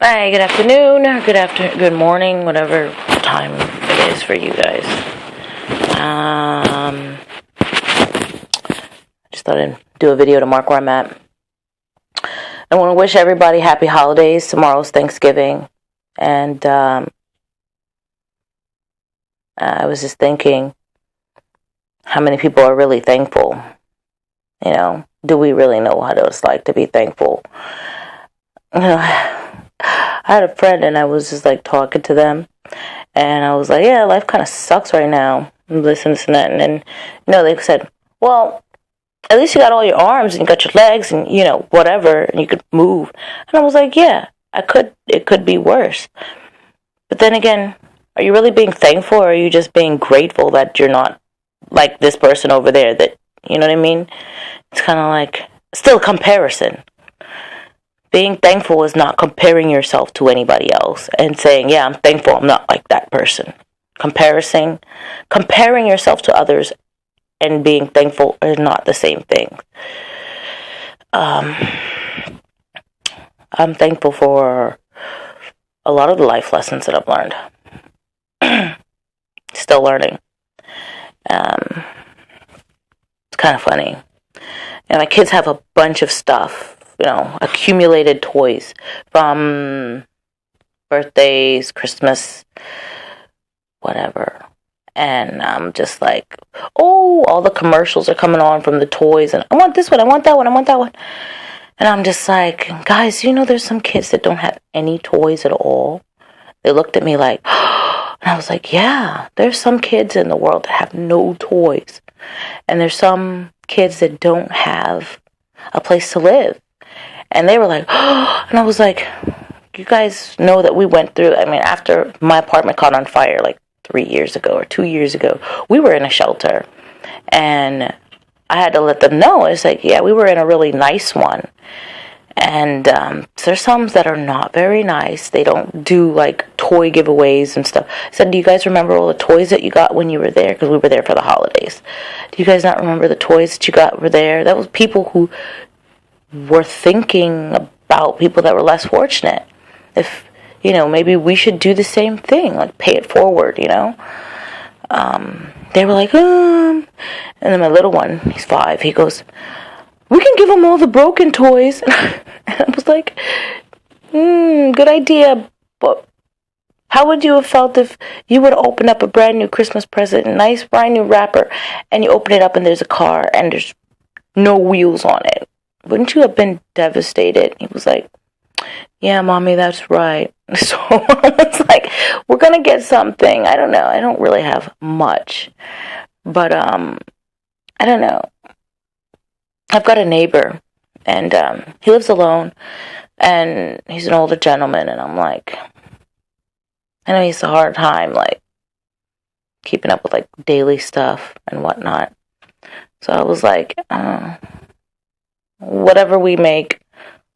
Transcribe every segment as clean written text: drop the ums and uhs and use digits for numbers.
Hi, good afternoon, good morning, whatever time it is for you guys. Just thought I'd do a video to mark where I'm at. I want to wish everybody happy holidays. Tomorrow's Thanksgiving, and I was just thinking how many people are really thankful. You know, do we really know what it's like to be thankful? I had a friend and I was just like talking to them and I was like, yeah, life kind of sucks right now. And this and that. And then, they said, well, at least you got all your arms and you got your legs and, whatever, and you could move. And I was like, yeah, it could be worse. But then again, are you really being thankful or are you just being grateful that you're not like this person over there that, you know what I mean? It's kind of like, still comparison. Being thankful is not comparing yourself to anybody else and saying, yeah, I'm thankful I'm not like that person. Comparing yourself to others and being thankful are not the same thing. I'm thankful for a lot of the life lessons that I've learned. Still learning. It's kind of funny. And my kids have a bunch of stuff. Accumulated toys from birthdays, Christmas, whatever. And I'm just like, oh, all the commercials are coming on from the toys. And I want this one, I want that one, I want that one. And I'm just like, guys, there's some kids that don't have any toys at all. They looked at me like, and I was like, yeah, there's some kids in the world that have no toys. And there's some kids that don't have a place to live. And they were like, oh, and I was like, you guys know that we went through, after my apartment caught on fire like 3 years ago or 2 years ago, we were in a shelter. And I had to let them know. It's like, yeah, we were in a really nice one. And there's some that are not very nice. They don't do like toy giveaways and stuff. I said, do you guys remember all the toys that you got when you were there? Because we were there for the holidays. Do you guys not remember the toys that you got were there? That was people who were thinking about people that were less fortunate. If, maybe we should do the same thing, like pay it forward, They were like, and then my little one, he's 5, he goes, we can give them all the broken toys. And I was like, good idea, but how would you have felt if you would open up a brand new Christmas present, a nice brand new wrapper, and you open it up and there's a car and there's no wheels on it? Wouldn't you have been devastated? He was like, yeah, Mommy, that's right. So I was like, we're going to get something. I don't know. I don't really have much. But, I don't know. I've got a neighbor, and he lives alone, and he's an older gentleman, and I'm like, I know he's a hard time, like, keeping up with, like, daily stuff and whatnot. So I was like, whatever we make,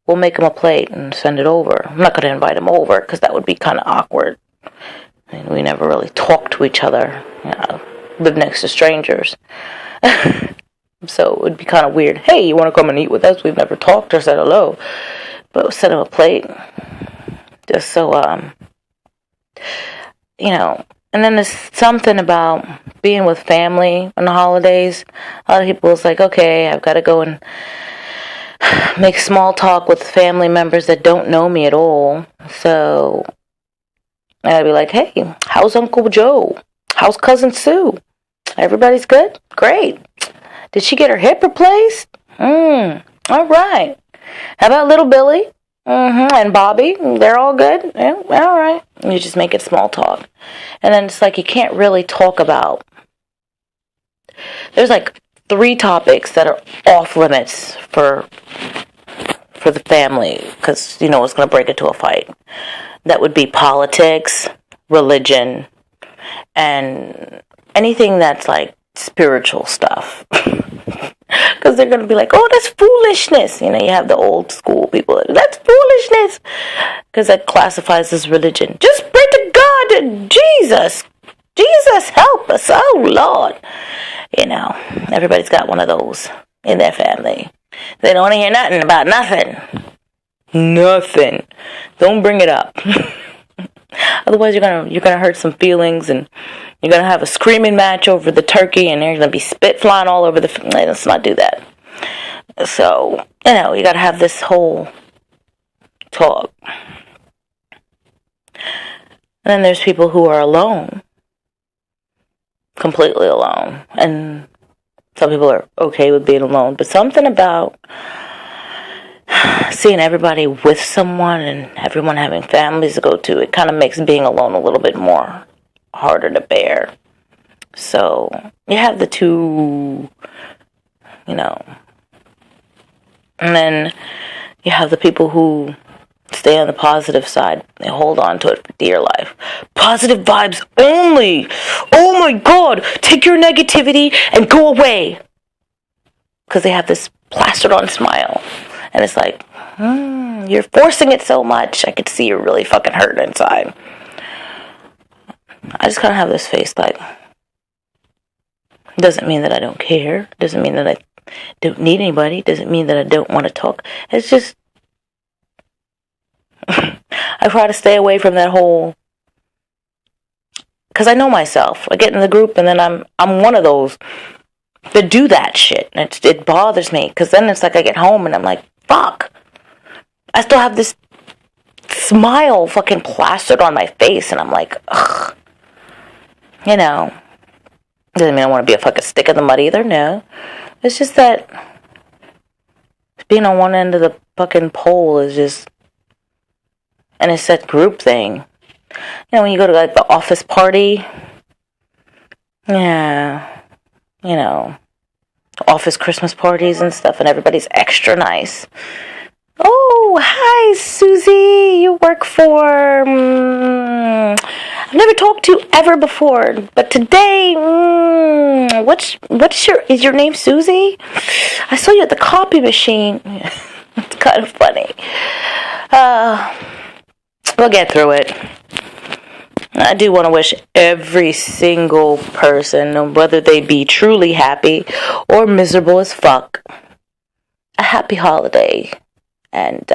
we'll make him a plate and send it over. I'm not going to invite him over because that would be kind of awkward. We never really talk to each other. Live next to strangers. So it would be kind of weird. Hey, you want to come and eat with us? We've never talked or said hello. But we'll send him a plate. Just so, and then there's something about being with family on the holidays. A lot of people is like, okay, I've got to go and make small talk with family members that don't know me at all. So I'd be like, hey, how's Uncle Joe? How's Cousin Sue? Everybody's good? Great. Did she get her hip replaced? All right. How about little Billy? And Bobby? They're all good? Yeah, all right. You just make it small talk. And then it's like you can't really talk about. There's like 3 topics that are off limits for the family because, it's going to break into a fight. That would be politics, religion, and anything that's like spiritual stuff. Because they're going to be like, oh, that's foolishness. You have the old school people. That's foolishness. Because that classifies as religion. Just pray to God and Jesus. Jesus, help us. Oh, Lord. Everybody's got one of those in their family. They don't want to hear nothing about nothing. Nothing. Don't bring it up. Otherwise, you're gonna hurt some feelings, and you're gonna have a screaming match over the turkey, and there's gonna be spit flying all over the. Let's not do that. So you gotta have this whole talk. And then there's people who are alone, completely alone, and some people are okay with being alone, but something about seeing everybody with someone and everyone having families to go to, it kind of makes being alone a little bit more harder to bear. So you have the two, and then you have the people who stay on the positive side. They hold on to it for dear life. Positive vibes only. Oh my God, take your negativity and go away. Because they have this plastered on smile. And it's like, you're forcing it so much. I could see you're really fucking hurting inside. I just kind of have this face like, doesn't mean that I don't care. Doesn't mean that I don't need anybody. Doesn't mean that I don't want to talk. It's just, I try to stay away from that whole, because I know myself. I get in the group and then I'm one of those that do that shit. And it bothers me, because then it's like I get home and I'm like, fuck. I still have this smile fucking plastered on my face, and I'm like, ugh. Doesn't mean I want to be a fucking stick in the mud either, no. It's just that being on one end of the fucking pole is just, and it's that group thing. When you go to like the office party, office Christmas parties and stuff, and everybody's extra nice. Oh, hi, Susie. You work for, I've never talked to you ever before, but today, is your name Susie? I saw you at the copy machine. It's kind of funny. We'll get through it. I do want to wish every single person, whether they be truly happy or miserable as fuck, a happy holiday. And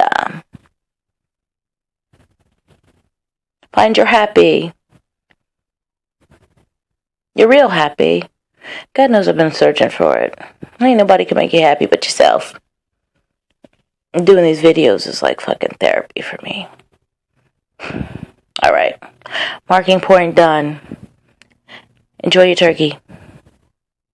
find your happy. You're real happy. God knows I've been searching for it. Ain't nobody can make you happy but yourself. Doing these videos is like fucking therapy for me. Alright. Marking point done. Enjoy your turkey.